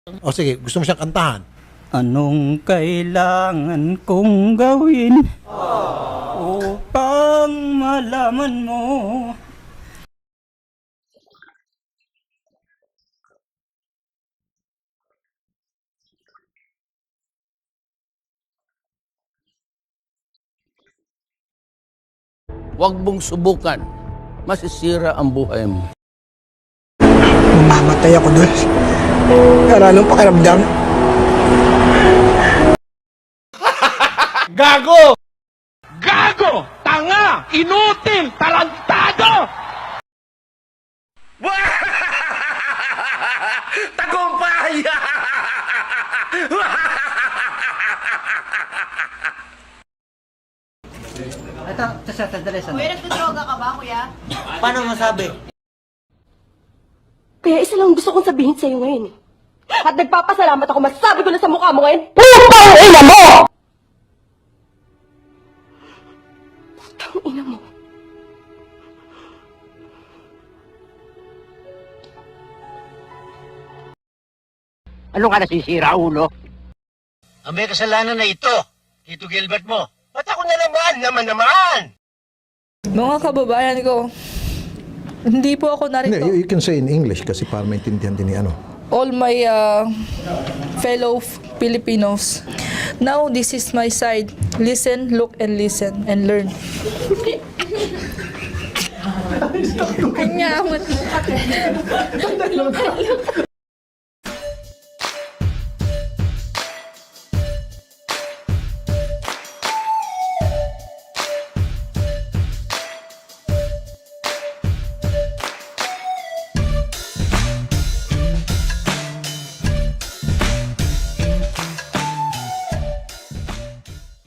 O sige, gusto mo siyang kantahan? Anong kailangan kong gawin upang malaman mo? Huwag mong subukan. Masisira ang buhay mo. Mamamatay ako doon. Wala nang pakiramdam. Gago! Gago! Tanga! Inutil! Tarantado! Tagumpay! Ito, sandali. Kuya, nagdodroga ka ba, kuya? Paano masabi? Kaya isa lang gusto kong sabihin sa'yo ngayon. At nagpapasalamat ako, masasabi ko na sa mukha mo ngayon, putang ina mo! Putang ina mo. Ano ka nasisira, ulo? Ang may kasalanan na ito, Tito Gilbert mo. Ba't ako na naman? Mga kababayan ko, hindi po ako narito. Hindi, you can say in English kasi para maintindihan din ni ano. All my fellow Filipinos, now this is my side. Listen, look, and listen, and learn. Kanya,